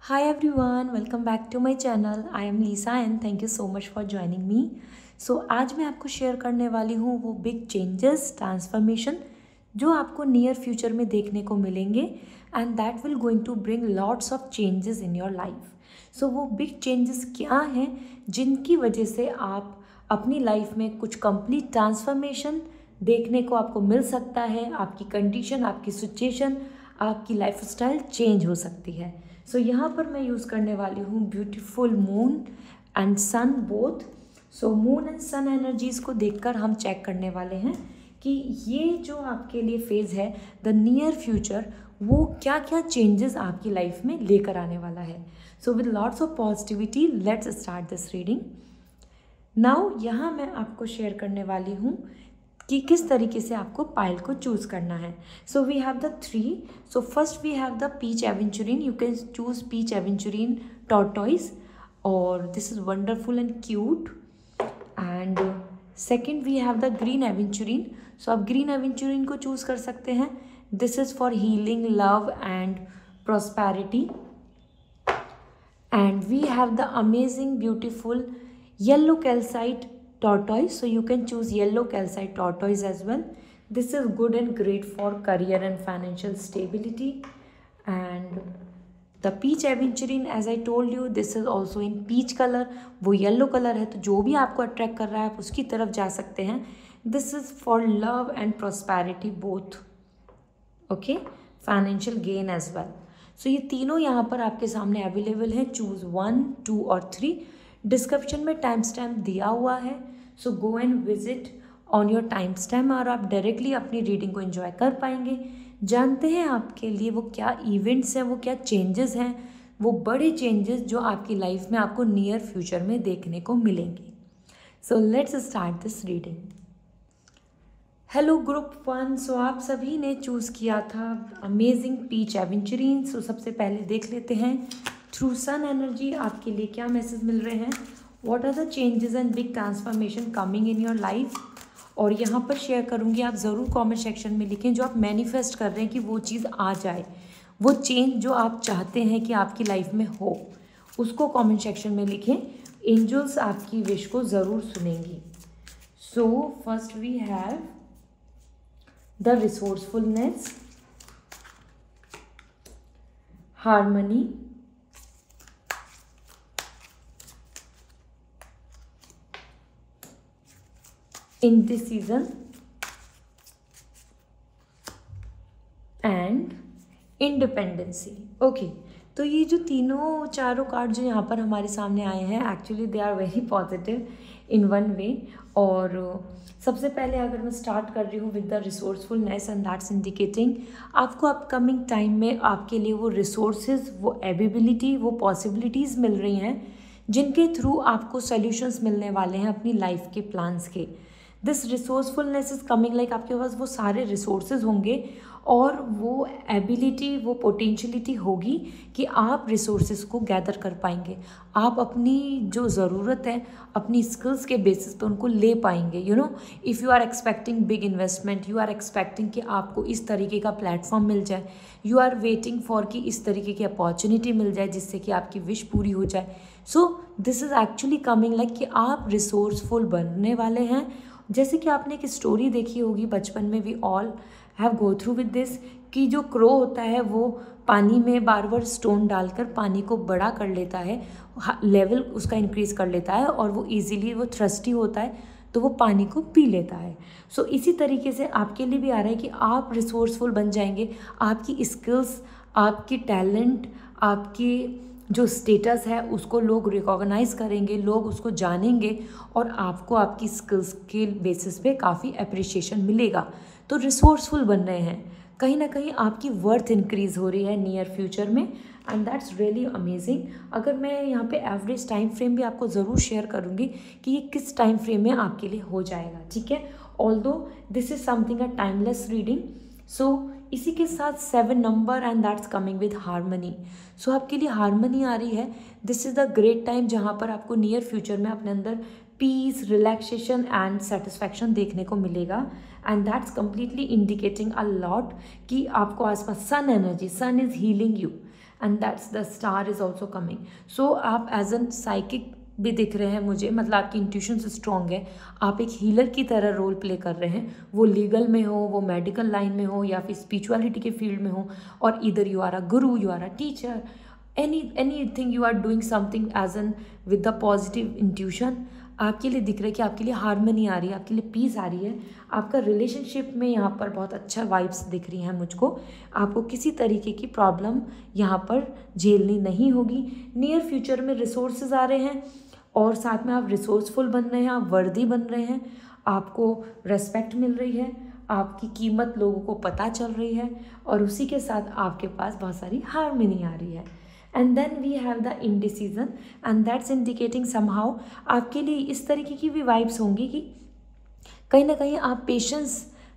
Hi everyone, welcome back to my channel. I am Lisa and thank you so much for joining me. आज मैं आपको share करने वाली हूँ वो बिग चेंजेस ट्रांसफॉर्मेशन जो आपको नियर फ्यूचर में देखने को मिलेंगे and that will going to bring lots of changes in your life. वो बिग चेंजेस क्या हैं जिनकी वजह से आप अपनी लाइफ में कुछ कंप्लीट ट्रांसफॉर्मेशन देखने को आपको मिल सकता है. आपकी कंडीशन, आपकी सिचुएशन, आपकी लाइफस्टाइल चेंज हो सकती है. यहाँ पर मैं यूज़ करने वाली हूँ beautiful moon and sun both. Moon and sun energies को देखकर हम चेक करने वाले हैं कि ये जो आपके लिए फेज़ है द नियर फ्यूचर, वो क्या क्या चेंजेस आपकी लाइफ में लेकर आने वाला है. With lots of positivity let's start this reading now. यहाँ मैं आपको शेयर करने वाली हूँ कि किस तरीके से आपको पाइल को चूज़ करना है. We have the 3. First we have the peach aventurine. You can choose peach aventurine tortoise और this is wonderful and cute. And second we have the green aventurine. आप ग्रीन एवेंचुरीन को choose कर सकते हैं. This is for healing, love and prosperity. And we have the amazing beautiful yellow calcite tortoise, you can choose yellow calcite tortoise as well. This is good and great for career and financial stability. And the peach aventurine, as I told you, this is also in peach color. वो yellow color है, तो जो भी आपको attract कर रहा है आप उसकी तरफ जा सकते हैं. This is for love and prosperity both. Okay, financial gain as well. ये तीनों यहाँ पर आपके सामने अवेलेबल हैं. चूज़ 1, 2 और 3. डिस्क्रिप्शन में टाइम स्टैम्प दिया हुआ है. Go and visit on your time stamp और आप डायरेक्टली अपनी रीडिंग को एंजॉय कर पाएंगे. जानते हैं आपके लिए वो क्या इवेंट्स हैं, वो क्या चेंजेस हैं, वो बड़े चेंजेस जो आपकी लाइफ में आपको नियर फ्यूचर में देखने को मिलेंगे. Let's start this reading. Hello group 1. आप सभी ने चूज़ किया था अमेजिंग पीच एवेंचुरीन. सबसे पहले देख लेते हैं थ्रू सन एनर्जी आपके लिए क्या मैसेज मिल रहे हैं. What are the changes and big transformation coming in your life. और यहाँ पर शेयर करूँगी, आप ज़रूर कमेंट सेक्शन में लिखें जो आप मैनिफेस्ट कर रहे हैं कि वो चीज़ आ जाए, वो चेंज जो आप चाहते हैं कि आपकी लाइफ में हो, उसको कमेंट सेक्शन में लिखें. एंजल्स आपकी विश को ज़रूर सुनेंगी. First we have the resourcefulness, harmony, indecision and independency. Okay, तो ये जो चारों कार्ड जो यहाँ पर हमारे सामने आए हैं actually they are very positive in one way. और सबसे पहले अगर मैं स्टार्ट कर रही हूँ with the resourcefulness and that's indicating आपको अपकमिंग टाइम में आपके लिए वो रिसोर्सेज, वो एबिलिटी, वो पॉसिबिलिटीज़ मिल रही हैं जिनके थ्रू आपको सॉल्यूशंस मिलने वाले हैं अपनी लाइफ के प्लान्स के. This resourcefulness is coming like आपके पास वो सारे रिसोर्सेज होंगे और वो एबिलिटी, वो पोटेंशियलिटी होगी कि आप रिसोर्सेज को गैदर कर पाएंगे. आप अपनी जो ज़रूरत है अपनी स्किल्स के बेसिस पे उनको ले पाएंगे. If you are expecting big investment, you are expecting कि आपको इस तरीके का प्लेटफॉर्म मिल जाए, यू आर वेटिंग फॉर कि इस तरीके की अपॉर्चुनिटी मिल जाए जिससे कि आपकी विश पूरी हो जाए. This is actually coming like कि आप रिसोर्सफुल बनने वाले हैं. जैसे कि आपने एक स्टोरी देखी होगी बचपन में, we all have go through with this, कि जो क्रो होता है वो पानी में बार बार स्टोन डालकर पानी को बड़ा कर लेता है, लेवल उसका इंक्रीज़ कर लेता है और वो इजीली वो थ्रस्टी होता है तो वो पानी को पी लेता है. इसी तरीके से आपके लिए भी आ रहा है कि आप रिसोर्सफुल बन जाएंगे. आपकी स्किल्स, आपकी टैलेंट, आपकी जो स्टेटस है उसको लोग रिकॉग्नाइज़ करेंगे, लोग उसको जानेंगे और आपको आपकी स्किल्स के बेसिस पे काफ़ी अप्रिशिएशन मिलेगा. तो रिसोर्सफुल बन रहे हैं, कहीं ना कहीं आपकी वर्थ इंक्रीज़ हो रही है नियर फ्यूचर में एंड दैट्स रियली अमेजिंग. अगर मैं यहाँ पे एवरेज टाइम फ्रेम भी आपको ज़रूर शेयर करूँगी कि ये किस टाइम फ्रेम में आपके लिए हो जाएगा. ठीक है, although this is something a timeless reading. इसी के साथ 7 number and that's coming with harmony. आपके लिए हारमनी आ रही है. This is the great time जहाँ पर आपको नियर फ्यूचर में अपने अंदर पीस, रिलैक्सेशन एंड सेटिस्फैक्शन देखने को मिलेगा. And that's completely indicating a lot कि आपको आसपास sun energy, sun is healing you and that's the star is also coming. So आप एज एन साइकिक भी दिख रहे हैं मुझे, मतलब आपकी इंट्यूशन स्ट्रॉन्ग है, आप एक हीलर की तरह रोल प्ले कर रहे हैं, वो लीगल में हो, वो मेडिकल लाइन में हो, या फिर स्पिरिचुअलिटी के फील्ड में हो, और इधर you are a guru, you are a teacher, anything you are doing something as an with the positive intuition. आपके लिए दिख रहा है कि आपके लिए हारमनी आ रही है, आपके लिए पीस आ रही है, आपका रिलेशनशिप में यहाँ पर बहुत अच्छा वाइब्स दिख रही हैं मुझको. आपको किसी तरीके की प्रॉब्लम यहाँ पर झेलनी नहीं होगी. नियर फ्यूचर में रिसोर्सेज आ रहे हैं और साथ में आप रिसोर्सफुल बन रहे हैं, आप वर्दी बन रहे हैं, आपको रेस्पेक्ट मिल रही है, आपकी कीमत लोगों को पता चल रही है, और उसी के साथ आपके पास बहुत सारी हारमनी आ रही है. And then we have the indecision and that's indicating somehow आपके लिए इस तरीके की भी वाइब्स होंगी कि कहीं ना कहीं आप पेशेंस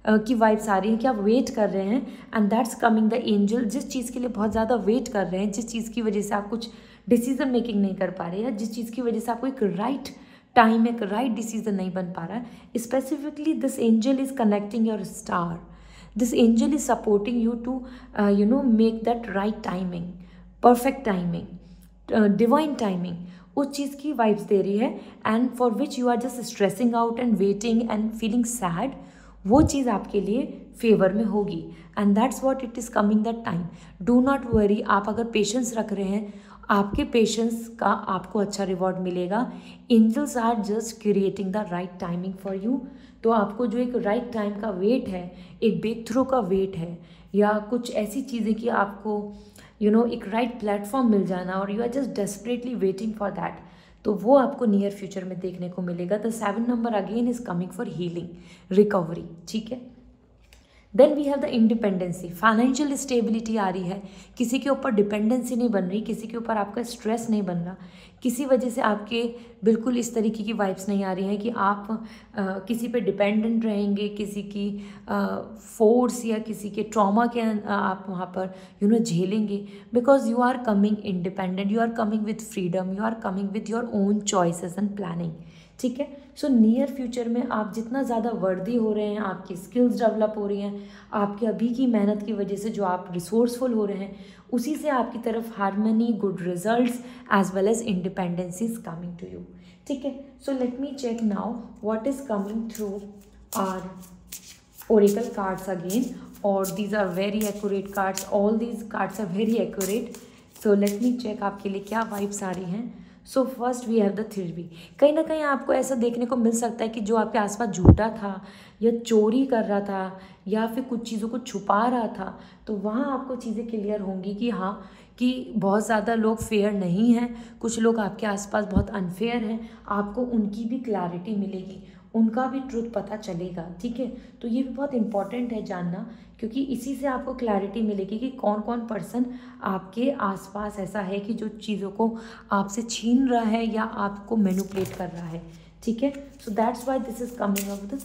की वाइब्स आ रही हैं कि आप वेट कर रहे हैं, and that's coming the angel. जिस चीज़ के लिए बहुत ज़्यादा वेट कर रहे हैं, जिस चीज़ की वजह से आप कुछ डिसीजन मेकिंग नहीं कर पा रहे, या जिस चीज़ की वजह से आपको एक राइट टाइम, एक राइट डिसीजन नहीं बन पा रहा है, specifically this angel is connecting your star. This angel is supporting you to make that right timing, perfect timing, divine timing, उस चीज़ की वाइब्स दे रही है. And for which you are just stressing out and waiting and feeling sad, वो चीज़ आपके लिए फेवर में होगी. And that's what it is coming that time. Do not worry. आप अगर पेशेंस रख रहे हैं, आपके पेशेंस का आपको अच्छा रिवॉर्ड मिलेगा. Angels are just creating the right timing for you. तो आपको जो एक राइट टाइम का वेट है, एक ब्रेक थ्रू का वेट है, या कुछ ऐसी चीज़ें कि आपको एक राइट प्लेटफॉर्म मिल जाना, और you are just desperately waiting for that, तो वो आपको नियर फ्यूचर में देखने को मिलेगा. The 7 number again is coming for healing, recovery. ठीक है. Then we have the independency. Financial stability आ रही है, किसी के ऊपर डिपेंडेंसी नहीं बन रही, किसी के ऊपर आपका स्ट्रेस नहीं बन रहा, किसी वजह से आपके बिल्कुल इस तरीके की वाइब्स नहीं आ रही हैं कि आप किसी पे डिपेंडेंट रहेंगे, किसी की फोर्स या किसी के ट्रॉमा के आप वहाँ पर झेलेंगे. Because you are coming independent, you are coming with freedom, you are coming with your own choices and planning. ठीक है. सो नियर फ्यूचर में आप जितना ज़्यादा वर्दी हो रहे हैं, आपकी स्किल्स डेवलप हो रही हैं, आपके अभी की मेहनत की वजह से जो आप रिसोर्सफुल हो रहे हैं, उसी से आपकी तरफ harmony, good results as well as independency is coming to you. ठीक है. So let me check now what is coming through our oracle cards again, or these are very accurate cards. All these cards are very accurate. So let me check आपके लिए क्या vibes आ रही हैं. So first we have the theory. कहीं ना कहीं आपको ऐसा देखने को मिल सकता है कि जो आपके आसपास झूठा था, या चोरी कर रहा था, या फिर कुछ चीज़ों को छुपा रहा था, तो वहाँ आपको चीज़ें क्लियर होंगी कि हाँ, कि बहुत ज़्यादा लोग फेयर नहीं हैं, कुछ लोग आपके आसपास बहुत अनफेयर हैं. आपको उनकी भी क्लैरिटी मिलेगी, उनका भी ट्रुथ पता चलेगा. ठीक है. तो ये भी बहुत इंपॉर्टेंट है जानना, क्योंकि इसी से आपको क्लैरिटी मिलेगी कि कौन कौन पर्सन आपके आसपास ऐसा है कि जो चीज़ों को आपसे छीन रहा है या आपको मैनिपुलेट कर रहा है. ठीक है. So that's why this is coming up the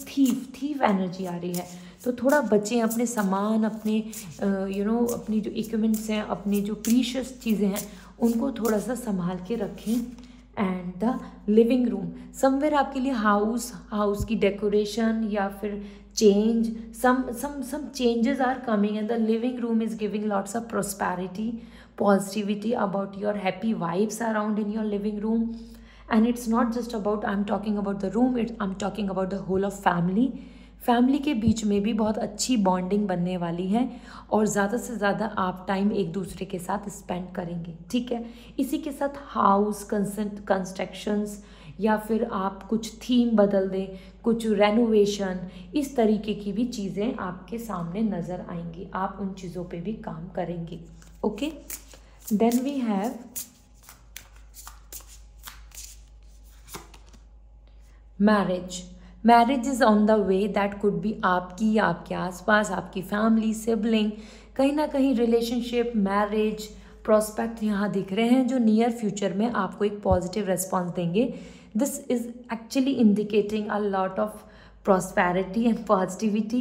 thief energy आ रही है. तो थोड़ा बचें, अपने सामान, अपने अपनी जो इक्विपमेंट्स हैं, अपनी जो प्रीशियस चीज़ें हैं, उनको थोड़ा सा संभाल के रखें. And the living room, somewhere आपके लिए हाउस की डेकोरेशन या फिर change, some changes are coming, and the living room is giving lots of prosperity, positivity, about your happy vibes around in your living room. And it's not just about I'm talking about the room, I'm talking about the whole of family के बीच में भी बहुत अच्छी bonding बनने वाली है, और ज़्यादा से ज़्यादा आप टाइम एक दूसरे के साथ स्पेंड करेंगे. ठीक है. इसी के साथ हाउस कंस्ट्रक्शंस, या फिर आप कुछ थीम बदल दें, कुछ रेनोवेशन, इस तरीके की भी चीज़ें आपके सामने नज़र आएंगी. आप उन चीज़ों पे भी काम करेंगे. Okay. Then we have marriage is on the way. That could be आपकी, आपके आसपास, आपकी फैमिली, सिबलिंग, कहीं ना कहीं रिलेशनशिप, मैरिज प्रॉस्पेक्ट यहाँ दिख रहे हैं, जो नियर फ्यूचर में आपको एक पॉजिटिव रिस्पॉन्स देंगे. This is actually indicating a lot of prosperity and positivity.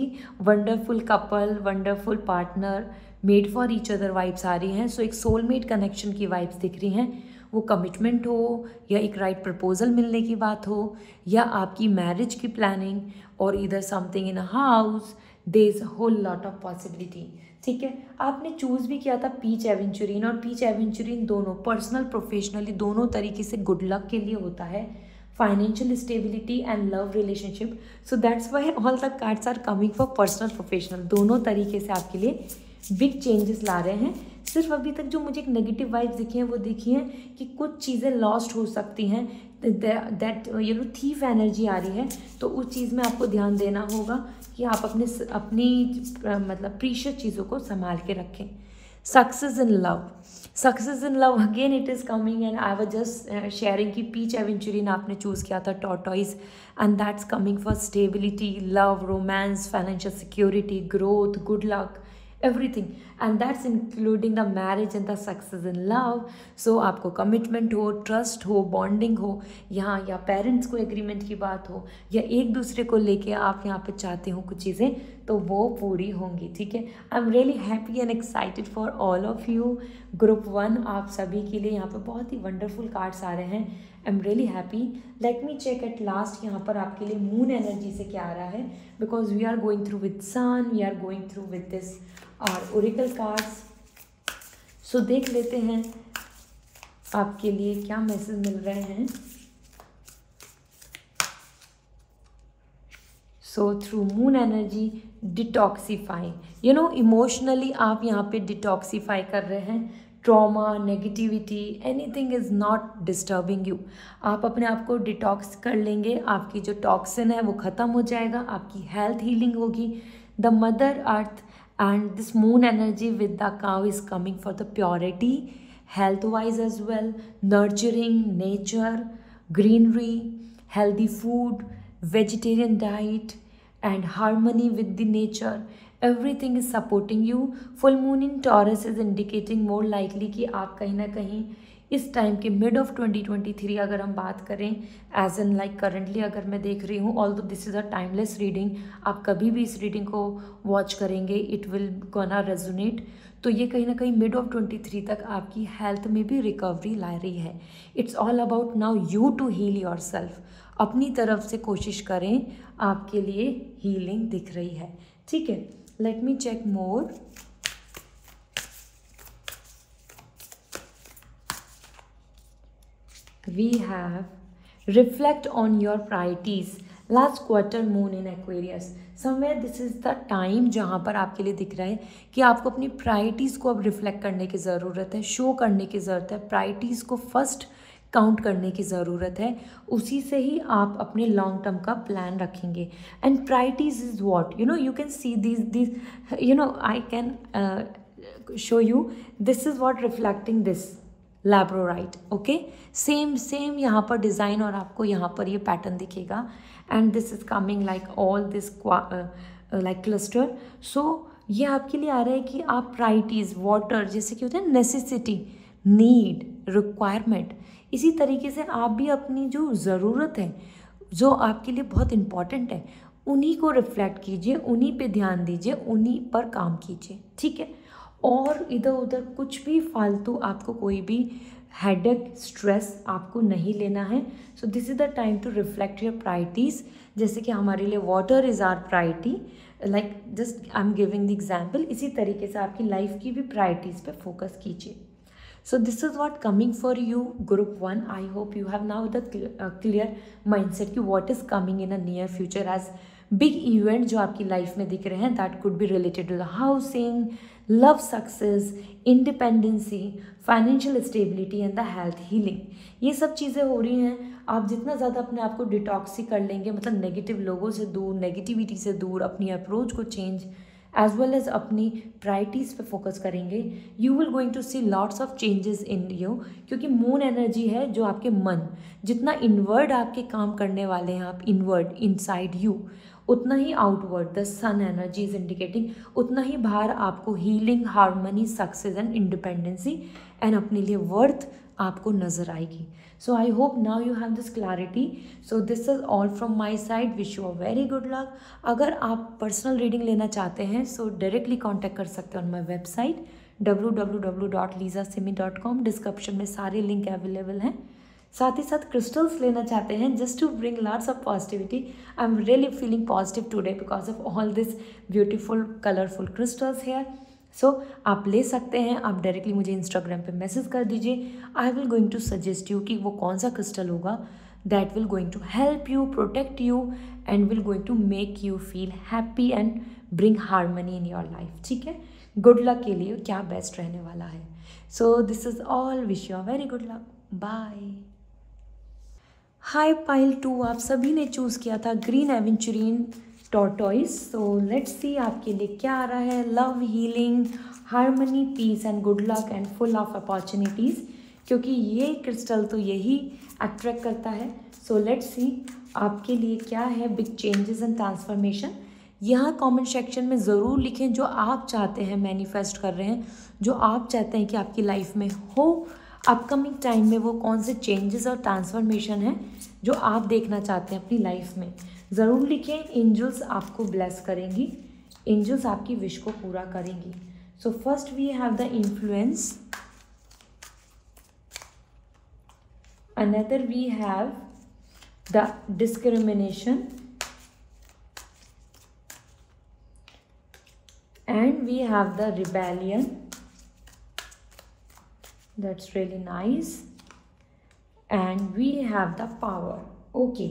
Wonderful couple, wonderful partner, made for each other vibes आ रही हैं. सो एक सोलमेट कनेक्शन की वाइब्स दिख रही हैं. वो कमिटमेंट हो, या एक राइट प्रपोजल मिलने की बात हो, या आपकी मैरिज की प्लानिंग, और इधर something in a house, there is a whole lot of possibility. ठीक है, आपने चूज़ भी किया था पीच एवेंचुरिन, और पीच एवेंचुरिन दोनों पर्सनल प्रोफेशनली दोनों तरीके से गुड लक के लिए होता है, financial stability and love relationship. So that's why all the cards are coming for personal professional, दोनों तरीके से आपके लिए बिग चेंजेस ला रहे हैं। सिर्फ अभी तक जो मुझे एक नेगेटिव वाइब्स दिखी हैं वो दिखी हैं कि कुछ चीज़ें लॉस्ट हो सकती हैं, that you know thief energy आ रही है, तो उस चीज़ में आपको ध्यान देना होगा कि आप अपनी मतलब प्रीशियस चीज़ों को संभाल के रखें। Success in love again it is coming, and I was just sharing कि पीच एवेंचुरिन आपने चूज़ किया था tortoise, and that's coming for stability, love, romance, financial security, growth, good luck, everything, and that's including the marriage and the success in love. So आपको commitment हो, trust हो, bonding हो यहाँ, या parents को एग्रीमेंट की बात हो, या एक दूसरे को लेके आप यहाँ पे चाहते हो कुछ चीज़ें, तो वो पूरी होंगी। ठीक है, आई am really happy and excited for all of you. Group 1 आप सभी के लिए यहाँ पे बहुत ही वंडरफुल कार्ड्स आ रहे हैं। I am really happy. Let me check at last यहाँ पर आपके लिए मून एनर्जी से क्या आ रहा है, because we are going through with sun, we are going through with this और ओरेकल कार्ड्स। सो देख लेते हैं आपके लिए क्या मैसेज मिल रहे हैं। So through moon energy, detoxify, you know emotionally आप यहाँ पे डिटॉक्सीफाई कर रहे हैं। Trauma, negativity, anything is not disturbing you. आप अपने आप को डिटॉक्स कर लेंगे, आपकी जो टॉक्सिन है वो ख़त्म हो जाएगा, आपकी हेल्थ हीलिंग होगी। The mother earth and this moon energy with the cow is coming for the purity, health wise as well, nurturing nature, greenery, healthy food, vegetarian diet, and harmony with the nature. Everything is supporting you. Full moon in Taurus is indicating more likely कि आप कहीं ना कहीं इस time के mid of 2023 अगर हम बात करें, एज एन लाइक करंटली अगर मैं देख रही हूँ, although this is a timeless reading, आप कभी भी इस रीडिंग को वॉच करेंगे इट विल गोना रेजोनेट। तो ये कहीं ना कहीं मिड ऑफ 23 तक आपकी हेल्थ में भी रिकवरी ला रही है। It's all about now you to heal yourself. अपनी तरफ से कोशिश करें, आपके लिए हीलिंग दिख रही है। ठीक है, let me check more. We have reflect on your priorities, last quarter moon in Aquarius, somewhere this is the time जहाँ पर आपके लिए दिख रहा है कि आपको अपनी प्रायोरिटीज़ को अब रिफ्लेक्ट करने की ज़रूरत है, शो करने की ज़रूरत है, प्रायोरिटीज़ को फर्स्ट काउंट करने की ज़रूरत है। उसी से ही आप अपने लॉन्ग टर्म का प्लान रखेंगे। And priorities is what, you know you can see this you know I can show you, this is what reflecting this labradorite. Okay, same यहाँ पर डिज़ाइन और आपको यहाँ पर ये पैटर्न दिखेगा, and this is coming like all this like cluster. So ये आपके लिए आ रहा है कि आप प्रायोरिटीज़, वाटर जैसे कि होता है नेसेसिटी, नीड, रिक्वायरमेंट, इसी तरीके से आप भी अपनी जो ज़रूरत है, जो आपके लिए बहुत इम्पॉर्टेंट है, उन्हीं को रिफ्लेक्ट कीजिए, उन्हीं पे ध्यान दीजिए, उन्हीं पर काम कीजिए। ठीक है, और इधर उधर कुछ भी फालतू आपको कोई भी हेडेक, स्ट्रेस आपको नहीं लेना है। So this is the time to reflect your priorities. जैसे कि हमारे लिए water is our priority, like just I am giving the example, इसी तरीके से आपकी लाइफ की भी प्रायोरिटीज़ पे फोकस कीजिए। So this is what coming for you group 1। I hope you have now the clear mindset कि what is coming in a near future as big event जो आपकी लाइफ में दिख रहे हैं। That could be related to the housing, love success, independency, financial stability and the health healing. ये सब चीज़ें हो रही हैं। आप जितना ज़्यादा अपने आप को डिटॉक्सी कर लेंगे, मतलब नेगेटिव लोगों से दूर, नेगेटिविटी से दूर, अपनी अप्रोच को चेंज एज वेल एज अपनी प्रायोरिटीज़ पे फोकस करेंगे, you will going to see lots of changes in you. क्योंकि मून एनर्जी है जो आपके मन, जितना इनवर्ड आपके काम करने वाले हैं आप, इनवर्ड इनसाइड यू, उतना ही outward the sun energy is indicating, उतना ही बाहर आपको healing, harmony, success and independency and अपने लिए वर्थ आपको नज़र आएगी। So I hope now you have this clarity. So this is all from my side. Wish you a very good luck. अगर आप पर्सनल रीडिंग लेना चाहते हैं सो डायरेक्टली कॉन्टैक्ट कर सकते हैं on my website www.lisasimi.com। Description में सारे लिंक अवेलेबल हैं। साथ ही साथ क्रिस्टल्स लेना चाहते हैं just to bring lots of positivity, I am really feeling positive today because of all this beautiful colourful crystals here. सो आप ले सकते हैं, आप डायरेक्टली मुझे इंस्टाग्राम पे मैसेज कर दीजिए। I will going to suggest you कि वो कौन सा क्रिस्टल होगा that will going to help you, protect you and will going to make you feel happy and bring harmony in your life. ठीक है, गुड लक के लिए क्या बेस्ट रहने वाला है। So this is all, wish you a very good luck, bye. Hi pile 2, आप सभी ने चूज़ किया था green aventurine tortoise. So let's see आपके लिए क्या आ रहा है। Love, healing, harmony, peace and good luck and full of opportunities, क्योंकि ये क्रिस्टल तो यही अट्रैक्ट करता है। सो लेट्स सी आपके लिए क्या है बिग चेंजेस एंड ट्रांसफॉर्मेशन। यहाँ कमेंट सेक्शन में ज़रूर लिखें जो आप चाहते हैं मैनिफेस्ट कर रहे हैं, जो आप चाहते हैं कि आपकी लाइफ में हो अपकमिंग टाइम में, वो कौन से चेंजेस और ट्रांसफॉर्मेशन है जो आप देखना चाहते हैं अपनी लाइफ में, ज़रूर लिखें। एंजल्स आपको ब्लेस करेंगी, एंजल्स आपकी विश को पूरा करेंगी। So first we have the influence, another we have the discrimination and we have the rebellion. That's really nice. And we have the power. Okay,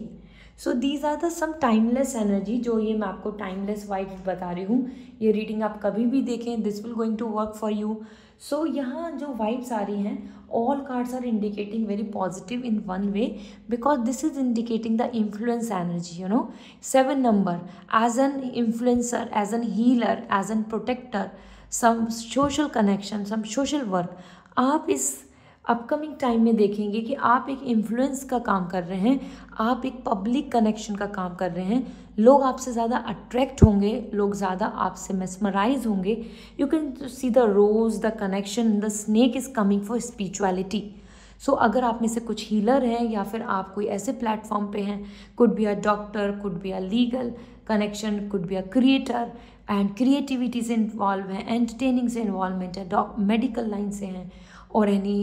so these are the some timeless energy, जो ये मैं आपको timeless vibes बता रही हूँ। ये reading आप कभी भी देखें, this will going to work for you. So यहाँ जो वाइब्स आ रही हैं, all cards are indicating very positive in one way because this is indicating the influence energy, you know. 7 number as an influencer, as an healer, as an protector, some social connection, some social work. आप इस upcoming time में देखेंगे कि आप एक influence का काम कर रहे हैं, आप एक पब्लिक कनेक्शन का काम कर रहे हैं। लोग आपसे ज़्यादा अट्रैक्ट होंगे, लोग ज़्यादा आपसे मेस्मराइज होंगे। You can see the rose, the connection, the snake is coming for spirituality. So अगर आप में से कुछ हीलर हैं या फिर आप कोई ऐसे प्लेटफॉर्म पे हैं, could be a doctor, could be a legal connection, could be a creator and creativity से इन्वॉल्व है, एंटरटेनिंग से इन्वॉल्वमेंट है, मेडिकल लाइन से हैं, और any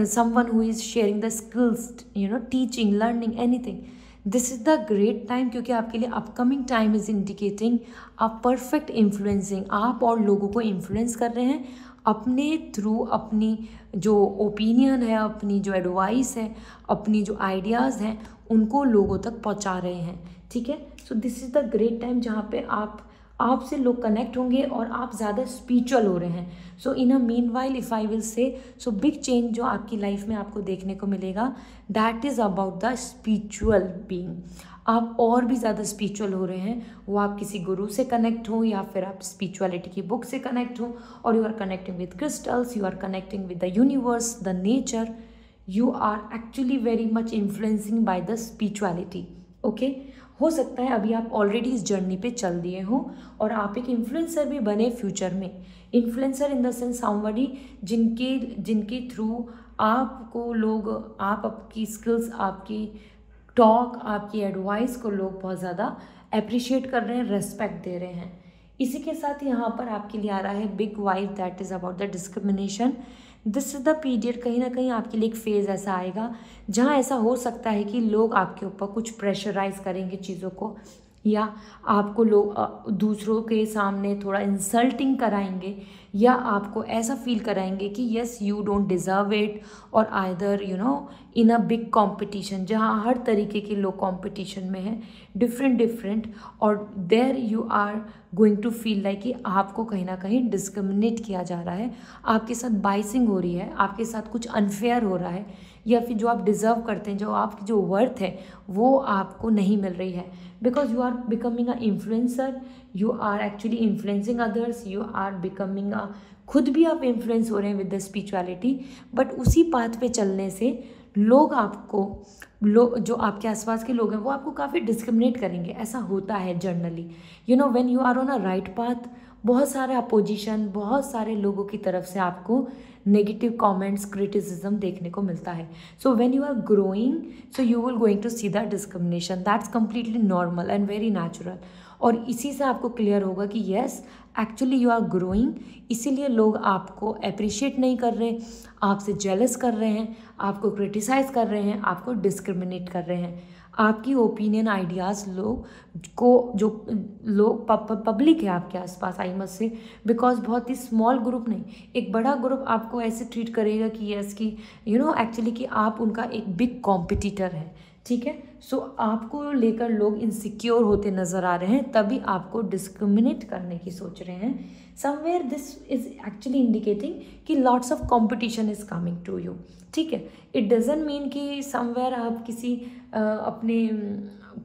someone who is sharing the skills, you know, teaching, learning, anything, this is the great time, क्योंकि आपके लिए upcoming time is indicating a perfect influencing। आप और लोगों को इन्फ्लुएंस कर रहे हैं अपने थ्रू, अपनी जो ओपिनियन है, अपनी जो एडवाइस है, अपनी जो आइडियाज़ हैं, उनको लोगों तक पहुंचा रहे हैं। ठीक है, so this is the great time जहाँ पे आपसे लोग कनेक्ट होंगे और आप ज़्यादा स्पिरिचुअल हो रहे हैं। So in a meanwhile if I will say, so big change जो आपकी लाइफ में आपको देखने को मिलेगा that is about the spiritual being. आप और भी ज़्यादा स्पिरिचुअल हो रहे हैं, वो आप किसी गुरु से कनेक्ट हो या फिर आप स्पिरिचुअलिटी की बुक से कनेक्ट हो, और you are connecting with crystals, you are connecting with the universe, the nature, you are actually very much influencing by the spirituality. Okay, हो सकता है अभी आप ऑलरेडी इस जर्नी पे चल दिए हो और आप एक इन्फ्लुएंसर भी बने फ्यूचर में। Influencer in the sense somebody जिनके थ्रू आपको लोग, आप आपकी स्किल्स, आपकी टॉक, आपकी एडवाइस को लोग बहुत ज़्यादा अप्रिशिएट कर रहे हैं, रेस्पेक्ट दे रहे हैं। इसी के साथ यहाँ पर आपके लिए आ रहा है big vibe that is about the discrimination. This is the period, कहीं ना कहीं आपके लिए एक फेज़ ऐसा आएगा जहाँ ऐसा हो सकता है कि लोग आपके ऊपर कुछ प्रेशराइज करेंगे चीज़ों को, या आपको लोग दूसरों के सामने थोड़ा इंसल्टिंग कराएंगे, या आपको ऐसा फील कराएंगे कि yes you don't deserve it, और either you know in a big competition जहाँ हर तरीके के लोग कॉम्पिटिशन में हैं, डिफरेंट, और there you are going to feel like कि आपको कहीं ना कहीं डिस्क्रिमिनेट किया जा रहा है, आपके साथ बाइसिंग हो रही है, आपके साथ कुछ अनफेयर हो रहा है, या फिर जो आप डिज़र्व करते हैं, जो आपकी जो वर्थ है वो आपको नहीं मिल रही है। Because you are becoming a influencer, you are actually influencing others, you are becoming a, खुद भी आप इन्फ्लुएंस हो रहे हैं विद द स्पिरिचुअलिटी, बट उसी पाथ पे चलने से लोग जो आपके आसपास के लोग हैं वो आपको काफ़ी डिस्क्रिमिनेट करेंगे। ऐसा होता है generally, you know when you are on a right path, बहुत सारा अपोजिशन, बहुत सारे लोगों की तरफ से आपको नेगेटिव कमेंट्स, क्रिटिसिज्म देखने को मिलता है। So when you are growing, so you will going to see the discrimination, that's completely normal and very natural. और इसी से आपको क्लियर होगा कि yes actually you are growing, इसीलिए लोग आपको अप्रिशिएट नहीं कर रहे, आपसे जेलस कर रहे हैं, आपको क्रिटिसाइज़ कर रहे हैं, आपको डिस्क्रिमिनेट कर रहे हैं। आपकी ओपिनियन आइडियाज़ लोग को जो लोग पब्लिक है आपके आसपास, आई मस्ट से, बिकॉज बहुत ही स्मॉल ग्रुप नहीं, एक बड़ा ग्रुप आपको ऐसे ट्रीट करेगा कि यस कि एक्चुअली कि आप उनका एक बिग कॉम्पिटिटर है, ठीक है। सो आपको लेकर लोग इनसिक्योर होते नज़र आ रहे हैं, तभी आपको डिस्क्रिमिनेट करने की सोच रहे हैं। Somewhere this is actually indicating कि lots of competition is coming to you, ठीक है। इट डजेंट मीन कि समवेयर आप किसी अपने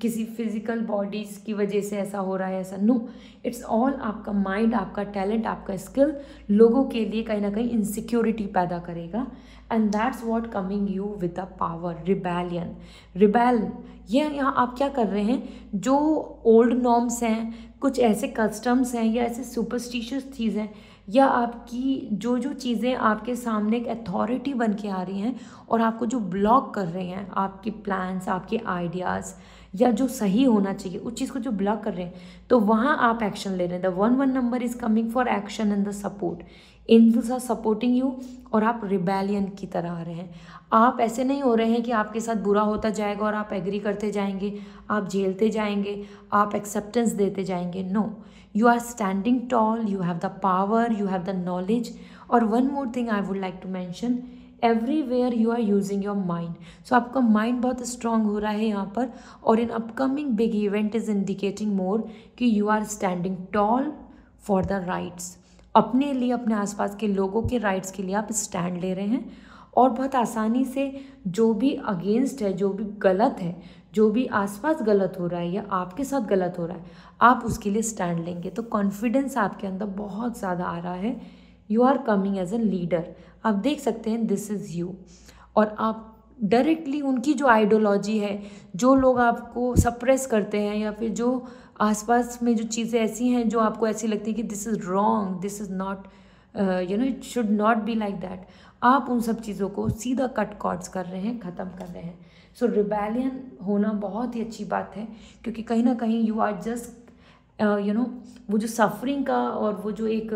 किसी फिजिकल बॉडीज़ की वजह से ऐसा हो रहा है, ऐसा नो, इट्स ऑल आपका माइंड, आपका टैलेंट, आपका स्किल लोगों के लिए कहीं ना कहीं इनसिक्योरिटी पैदा करेगा। And that's what coming you with the power, rebellion. Rebel, ये यहाँ आप क्या कर रहे हैं, जो ओल्ड नॉर्म्स हैं, कुछ ऐसे कस्टम्स हैं या ऐसे सुपरस्टिशियस चीज़ हैं, या आपकी जो जो चीज़ें आपके सामने एक अथॉरिटी बन के आ रही हैं और आपको जो ब्लॉक कर रहे हैं, आपके प्लान्स, आपके आइडियाज़, या जो सही होना चाहिए उस चीज़ को जो ब्लॉक कर रहे हैं, तो वहाँ आप एक्शन ले रहे हैं। The 1 number is coming for action and the support, angels are supporting you, और आप रिबेलियन की तरह आ रहे हैं। आप ऐसे नहीं हो रहे हैं कि आपके साथ बुरा होता जाएगा और आप एग्री करते जाएंगे, आप झेलते जाएंगे, आप एक्सेप्टेंस देते जाएंगे। No, you are standing tall, you have the power, you have the knowledge. और one more thing I would like to mention, everywhere you are using your mind. So आपका mind बहुत strong हो रहा है यहाँ पर, और in upcoming big event is indicating more कि you are standing tall for the rights. अपने लिए, अपने आसपास के लोगों के राइट्स के लिए आप स्टैंड ले रहे हैं, और बहुत आसानी से जो भी अगेंस्ट है, जो भी गलत है, जो भी आसपास गलत हो रहा है या आपके साथ गलत हो रहा है, आप उसके लिए स्टैंड लेंगे। तो कॉन्फिडेंस आपके अंदर बहुत ज़्यादा आ रहा है। You are coming as a leader, आप देख सकते हैं दिस इज़ यू। और आप डायरेक्टली उनकी जो आइडियोलॉजी है, जो लोग आपको सप्रेस करते हैं, या फिर जो आसपास में जो चीज़ें ऐसी हैं जो आपको ऐसी लगती है कि this is wrong, this is not it should not be like that, आप उन सब चीज़ों को सीधा कट कॉर्ड्स कर रहे हैं, ख़त्म कर रहे हैं। सो रिबेलियन होना बहुत ही अच्छी बात है, क्योंकि कहीं ना कहीं यू आर जस्ट वो जो सफरिंग का और वो जो एक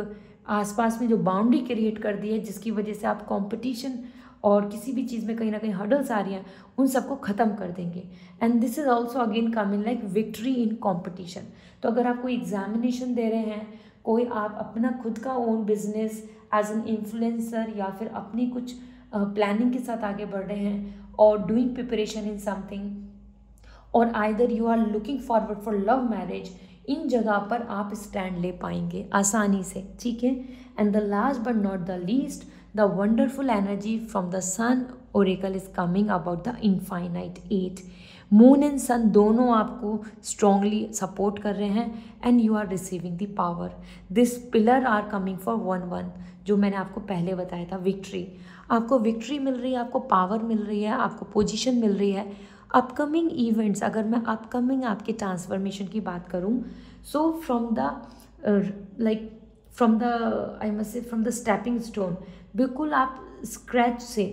आसपास में जो बाउंड्री क्रिएट कर दी है, जिसकी वजह से आप कंपटीशन और किसी भी चीज़ में कहीं ना कहीं हर्डल्स आ रही हैं, उन सबको ख़त्म कर देंगे। And this is also again coming like victory in competition. तो अगर आप कोई एग्जामिनेशन दे रहे हैं, कोई आप अपना खुद का own business as an influencer, या फिर अपनी कुछ प्लानिंग के साथ आगे बढ़ रहे हैं, और डूइंग प्रिपरेशन इन समथिंग, और either you are looking forward for love marriage, इन जगह पर आप स्टैंड ले पाएंगे आसानी से, ठीक है। And the last but not the least, the wonderful energy from the sun oracle is coming about the infinite 8। Moon and sun दोनों आपको स्ट्रांगली सपोर्ट कर रहे हैं, and you are receiving the power. This pillar are coming for 1 जो मैंने आपको पहले बताया था, विक्ट्री। आपको विक्ट्री मिल रही है, आपको पावर मिल रही है, आपको पोजीशन मिल रही है। अपकमिंग इवेंट्स, अगर मैं अपकमिंग आपके ट्रांसफॉर्मेशन की बात करूं, so from the stepping stone, बिल्कुल आप स्क्रैच से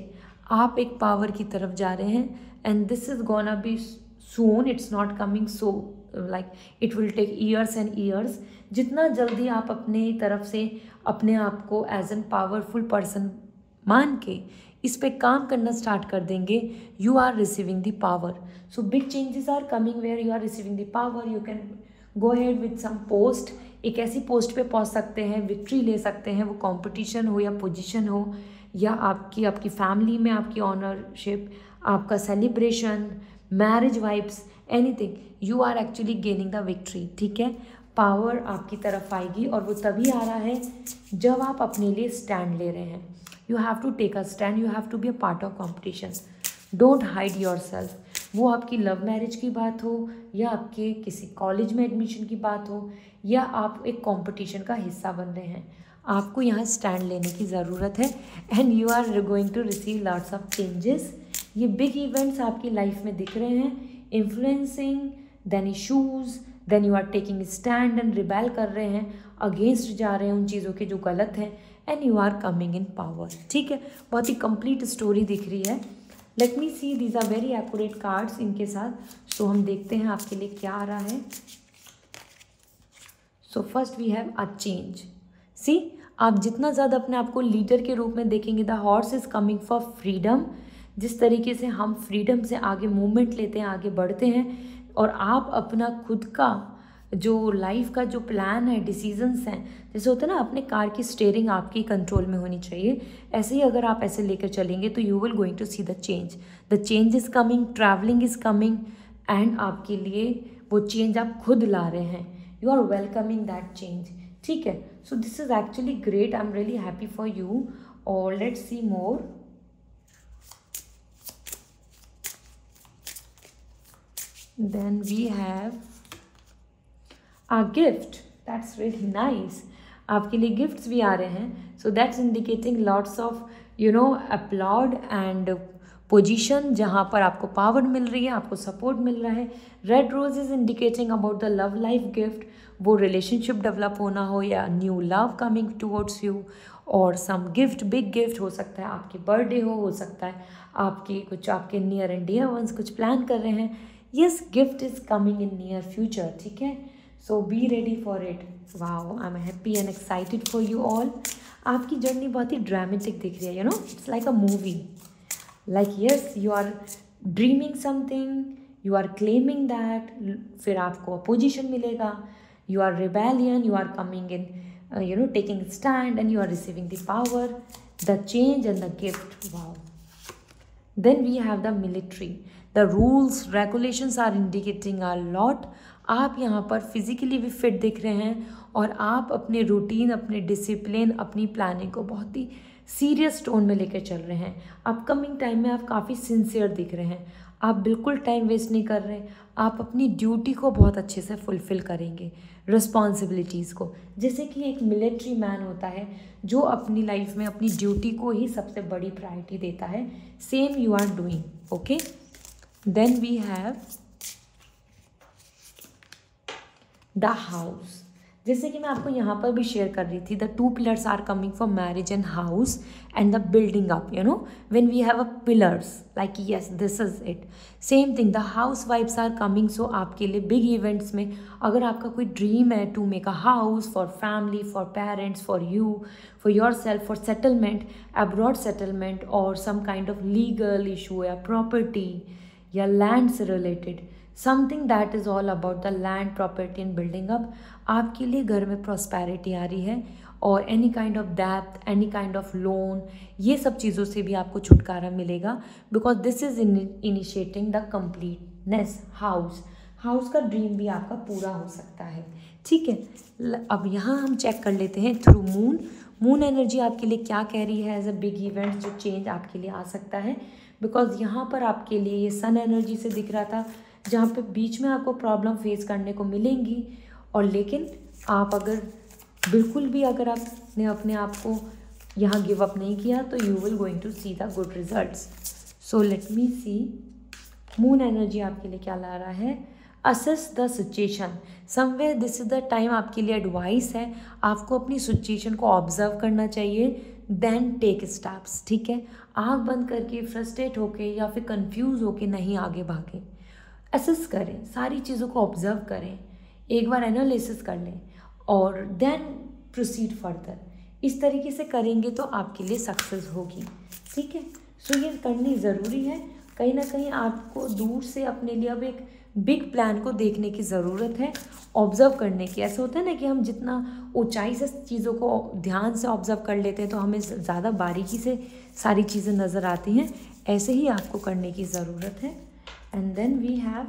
आप एक पावर की तरफ जा रहे हैं। And this is gonna be soon, it's not coming so like it will take years and years. जितना जल्दी आप अपने तरफ से अपने आप को एज एन पावरफुल पर्सन मान के इस पे काम करना स्टार्ट कर देंगे, you are receiving the power. So big changes are coming where you are receiving the power. You can go ahead with some post, एक ऐसी पोस्ट पे पहुंच सकते हैं, विक्ट्री ले सकते हैं, वो कंपटीशन हो या पोजीशन हो, या आपकी फैमिली में आपकी ऑनरशिप, आपका celebration, marriage vibes, anything, you are actually gaining the victory, ठीक है। पावर आपकी तरफ आएगी, और वो तभी आ रहा है जब आप अपने लिए स्टैंड ले रहे हैं। You have to take a stand, you have to be a part of competition. Don't hide yourself. वो आपकी लव मैरिज की बात हो, या आपके किसी कॉलेज में एडमिशन की बात हो, या आप एक कंपटीशन का हिस्सा बन रहे हैं, आपको यहाँ स्टैंड लेने की ज़रूरत है। And you are going to receive lots of changes. ये बिग इवेंट्स आपकी लाइफ में दिख रहे हैं, influencing, then issues, then you are taking stand and rebel कर रहे हैं, अगेंस्ट जा रहे हैं उन चीज़ों के जो गलत हैं, and you are coming in power, ठीक है। बहुत ही कंप्लीट स्टोरी दिख रही है। Let me see, these are very accurate cards इनके साथ। सो हम देखते हैं आपके लिए क्या आ रहा है। So first we have a change. See, आप जितना ज़्यादा अपने आप को लीडर के रूप में देखेंगे, the horse is coming for freedom. जिस तरीके से हम फ्रीडम से आगे मूवमेंट लेते हैं, आगे बढ़ते हैं, और आप अपना खुद का जो लाइफ का जो प्लान है, डिसीजंस हैं, जैसे होता है ना अपने कार की स्टीयरिंग आपकी कंट्रोल में होनी चाहिए, ऐसे ही अगर आप ऐसे लेकर चलेंगे तो you will going to see the change is coming, travelling is coming, and आपके लिए वो चेंज आप खुद ला रहे हैं, you are welcoming that change. ठीक है, so this is actually great, I am really happy for you. और let's see more. Then we have a gift. That's really nice. आपके लिए गिफ्ट्स भी आ रहे हैं, so that's indicating lots of applaud and position, जहाँ पर आपको power मिल रही है, आपको सपोर्ट मिल रहा है। Red rose is indicating about the love life gift, वो रिलेशनशिप डेवलप होना हो या new love coming towards you, और सम गिफ्ट, बिग गिफ्ट हो सकता है, आपकी बर्थडे हो सकता है आपकी कुछ आपके नियर एंड डियर वंस कुछ प्लान कर रहे हैं। Yes, gift is coming in near future, ठीक है, so be ready for it. Wow, I'm happy and excited for you all. आपकी जर्नी बहुत ही ड्रामेटिक दिख रही है, it's like a movie. Like yes, you are dreaming something, you are claiming that, फिर आपको opposition मिलेगा, you are rebellion, you are coming in, taking stand, and you are receiving the power, the change and the gift. Wow. Then we have the military. The rules, regulations are indicating a lot. आप यहाँ पर physically भी fit दिख रहे हैं, और आप अपने रूटीन, अपने डिसिप्लिन, अपनी प्लानिंग को बहुत ही सीरियस टोन में लेकर चल रहे हैं। अपकमिंग टाइम में आप काफ़ी सिंसियर दिख रहे हैं, आप बिल्कुल टाइम वेस्ट नहीं कर रहे, आप अपनी ड्यूटी को बहुत अच्छे से फुलफ़िल करेंगे, रिस्पॉन्सिबिलिटीज़ को, जैसे कि एक मिलिट्री मैन होता है जो अपनी लाइफ में अपनी ड्यूटी को ही सबसे बड़ी प्रायोरिटी देता है। Same you are doing, okay. Then we have the house. जैसे कि मैं आपको यहाँ पर भी शेयर कर रही थी, the 2 pillars are coming for marriage and house and the building up, when we have a pillars, like yes this is it, same thing the house vibes are coming. So आपके लिए big events में, अगर आपका कोई dream है to make a house for family, for parents, for you, for yourself, for settlement, abroad settlement, और some kind of legal issue या property या लैंड से related, something that is all about the land, property and building up, आपके लिए घर में prosperity आ रही है, और एनी काइंड ऑफ डेब्ट, एनी काइंड ऑफ लोन, ये सब चीज़ों से भी आपको छुटकारा मिलेगा, because this is initiating the completeness. House का ड्रीम भी आपका पूरा हो सकता है, ठीक है। अब यहाँ हम चेक कर लेते हैं थ्रू मून एनर्जी आपके लिए क्या कह रही है एज अ बिग इवेंट, जो चेंज आपके लिए आ सकता है, बिकॉज यहाँ पर आपके लिए ये सन एनर्जी से दिख रहा था, जहाँ पे बीच में आपको प्रॉब्लम फेस करने को मिलेंगी, और लेकिन आप अगर बिल्कुल भी अगर आपने अपने आप को यहाँ गिव अप नहीं किया तो you will going to see the good results. So let me see moon energy आपके लिए क्या ला रहा है। Assess the situation, somewhere this is the time, आपके लिए एडवाइस है, आपको अपनी सिचुएशन को ऑब्जर्व करना चाहिए, देन टेक स्टेप्स, ठीक है। आँख बंद करके, फ्रस्ट्रेट होके या फिर कंफ्यूज होके नहीं आगे भागें, असेस करें, सारी चीज़ों को ऑब्जर्व करें, एक बार एनालिसिस कर लें, और देन प्रोसीड फर्दर। इस तरीके से करेंगे तो आपके लिए सक्सेस होगी, ठीक है। सो ये करनी ज़रूरी है, कहीं ना कहीं आपको दूर से अपने लिए अब एक बिग प्लान को देखने की ज़रूरत है, ऑब्जर्व करने की। ऐसा होता है ना कि हम जितना ऊंचाई से चीज़ों को ध्यान से ऑब्जर्व कर लेते हैं तो हमें ज़्यादा बारीकी से सारी चीज़ें नज़र आती हैं, ऐसे ही आपको करने की ज़रूरत है। And then we have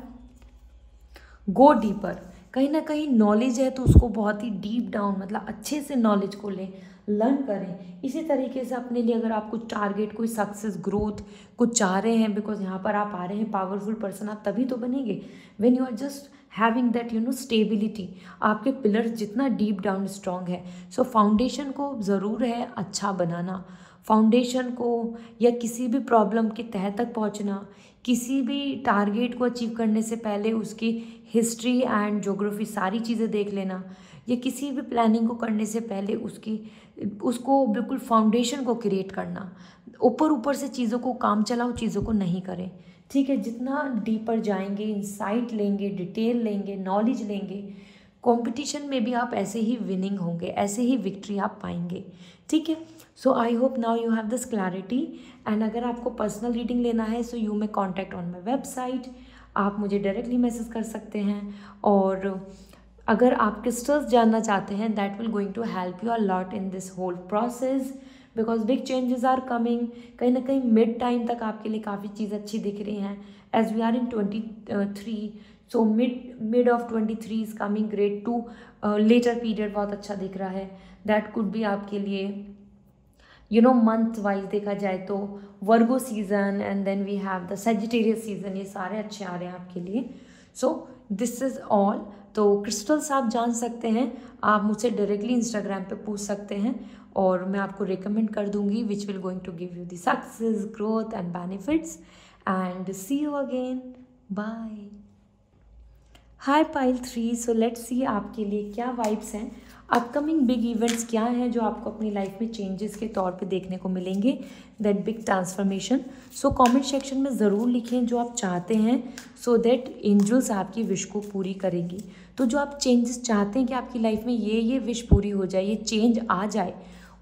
go deeper. कहीं ना कहीं नॉलेज है तो उसको बहुत ही डीप डाउन, मतलब अच्छे से नॉलेज को लें, लर्न करें। इसी तरीके से अपने लिए अगर आप कुछ टारगेट, कोई सक्सेस, ग्रोथ कुछ चाह रहे हैं, बिकॉज यहाँ पर आप आ रहे हैं पावरफुल पर्सन, आप तभी तो बनेंगे when you are just having that stability. आपके पिलर्स जितना डीप डाउन स्ट्रॉन्ग है, सो फाउंडेशन को ज़रूर है अच्छा बनाना, फाउंडेशन को, या किसी भी प्रॉब्लम के तह तक पहुँचना, किसी भी टारगेट को अचीव करने से पहले उसकी हिस्ट्री एंड ज्योग्राफी सारी चीज़ें देख लेना, या किसी भी प्लानिंग को करने से पहले उसको बिल्कुल फाउंडेशन को क्रिएट करना। ऊपर से चीज़ों को काम चलाओ चीज़ों को नहीं करें, ठीक है। जितना डीपर जाएंगे, इंसाइट लेंगे, डिटेल लेंगे, नॉलेज लेंगे, कंपटीशन में भी आप ऐसे ही विनिंग होंगे, ऐसे ही विक्ट्री आप पाएंगे, ठीक है। So I hope now you have this clarity. And अगर आपको पर्सनल रीडिंग लेना है so you may contact on my website, आप मुझे डायरेक्टली मैसेज कर सकते हैं। और अगर आप क्रिस्टल्स जानना चाहते हैं, that will going to help you a lot in this whole process, because big changes are coming. कहीं ना कहीं मिड टाइम तक आपके लिए काफ़ी चीज़ अच्छी दिख रही हैं, as we are in 23, so mid of 23 is coming great to later period बहुत अच्छा दिख रहा है। दैट कुड बी आपके लिए मंथ वाइज देखा जाए तो Virgo season and then we have the Sagittarius season, ये सारे अच्छे आ रहे हैं आपके लिए। So this is all. तो क्रिस्टल्स आप जान सकते हैं, आप मुझसे डायरेक्टली इंस्टाग्राम पे पूछ सकते हैं और मैं आपको रिकमेंड कर दूंगी which will going to give you the success, growth and benefits. And see you again, bye. Hi pile 3, so let's see आपके लिए क्या वाइब्स हैं, अपकमिंग बिग इवेंट्स क्या हैं जो आपको अपनी लाइफ में चेंजेस के तौर पे देखने को मिलेंगे, that big transformation. So comment section में ज़रूर लिखें जो आप चाहते हैं, सो दैट एंजल्स आपकी विश को पूरी करेंगी। तो जो आप चेंजेस चाहते हैं कि आपकी लाइफ में ये विश पूरी हो जाए, ये चेंज आ जाए,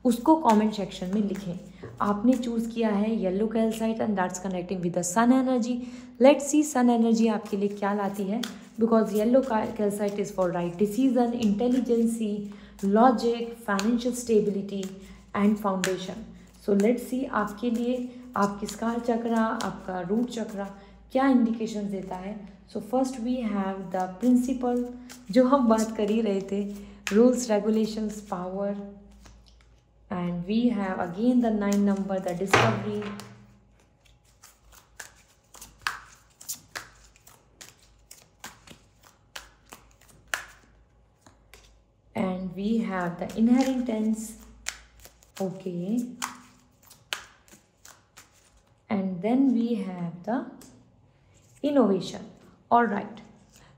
उसको कमेंट सेक्शन में लिखें। आपने चूज़ किया है yellow calcite and that's connecting with the sun energy. Let's see sun energy आपके लिए क्या लाती है, because yellow calcite is for right decision, intelligency, logic, financial stability and foundation. So let's see आपके लिए आपकी स्कार चक्रा, आपका रूट चक्रा क्या इंडिकेशन देता है। So first we have the principle, जो हम बात कर ही रहे थे, rules, regulations, power, and we have again the 9 number, the discovery, and we have the inheritance, okay, and then we have the innovation. all right,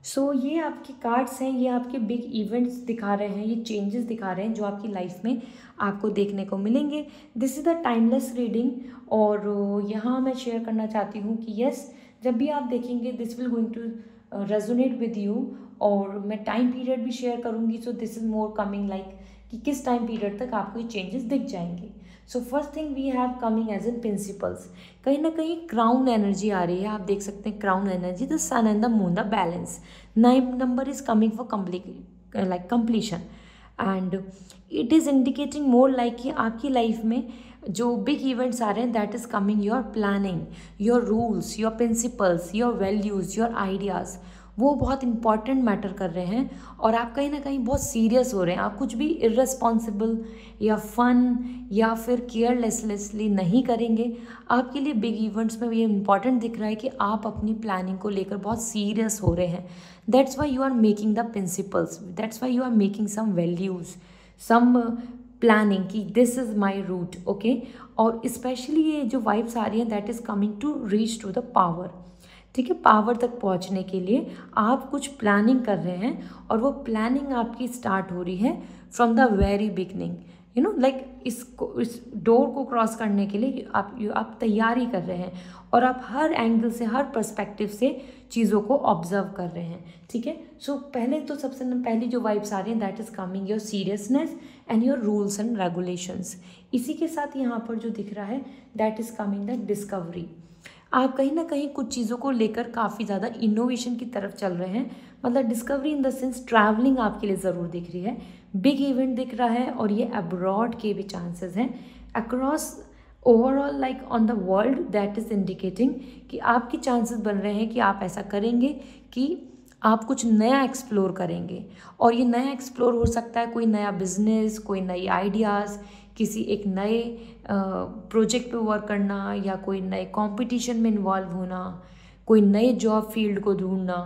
सो ये आपके cards हैं, ये आपके बिग इवेंट्स दिखा रहे हैं, ये चेंजेस दिखा रहे हैं जो आपकी लाइफ में आपको देखने को मिलेंगे। This is the timeless reading. और यहाँ मैं शेयर करना चाहती हूँ कि यस, जब भी आप देखेंगे this will going to resonate with you, और मैं टाइम पीरियड भी शेयर करूँगी। So this is more coming like कि किस टाइम पीरियड तक आपको ये चेंजेस दिख जाएंगे। So first thing we have coming as in principles, कहीं ना कहीं क्राउन एनर्जी आ रही है, आप देख सकते हैं crown energy, the sun and the moon, the balance. 9 number is coming for completion and it is indicating more like कि आपकी लाइफ में जो बिग इवेंट्स आ रहे हैं that is coming your planning, your rules, your principles, your values, your ideas, वो बहुत important matter कर रहे हैं। और आप कहीं ना कहीं बहुत सीरियस हो रहे हैं, आप कुछ भी इर्रेस्पॉन्सिबल या फन या फिर केयरलेसली नहीं करेंगे। आपके लिए बिग इवेंट्स में ये इंपॉर्टेंट दिख रहा है कि आप अपनी प्लानिंग को लेकर बहुत सीरियस हो रहे हैं। That's why you are making the principles, that's why you are making some values, some planning कि this is my route, okay. और स्पेशली ये जो वाइब्स आ रही हैं that is coming to reach to the power, ठीक है। Power तक पहुंचने के लिए आप कुछ प्लानिंग कर रहे हैं और वो प्लानिंग आपकी स्टार्ट हो रही है from the very beginning, like इस डोर को क्रॉस करने के लिए आप तैयारी कर रहे हैं और आप हर एंगल से, हर पर्सपेक्टिव से चीज़ों को ऑब्जर्व कर रहे हैं, ठीक है। सो पहले तो सबसे पहली जो वाइब्स आ रही हैं that is coming your seriousness and your rules and regulations. इसी के साथ यहाँ पर जो दिख रहा है that is coming the discovery. आप कहीं ना कहीं कुछ चीज़ों को लेकर काफ़ी ज़्यादा इनोवेशन की तरफ चल रहे हैं, मतलब discovery in the sense travelling आपके लिए ज़रूर दिख रही है, बिग इवेंट दिख रहा है और ये अब्रॉड के भी चांसेस हैं, across overall like on the world. That is indicating कि आपके चांसेस बन रहे हैं कि आप ऐसा करेंगे कि आप कुछ नया एक्सप्लोर करेंगे। और ये नया एक्सप्लोर हो सकता है कोई नया बिजनेस, कोई नई आइडियाज़, किसी एक नए प्रोजेक्ट पे वर्क करना या कोई नए कंपटीशन में इन्वॉल्व होना, कोई नए जॉब फील्ड को ढूंढना।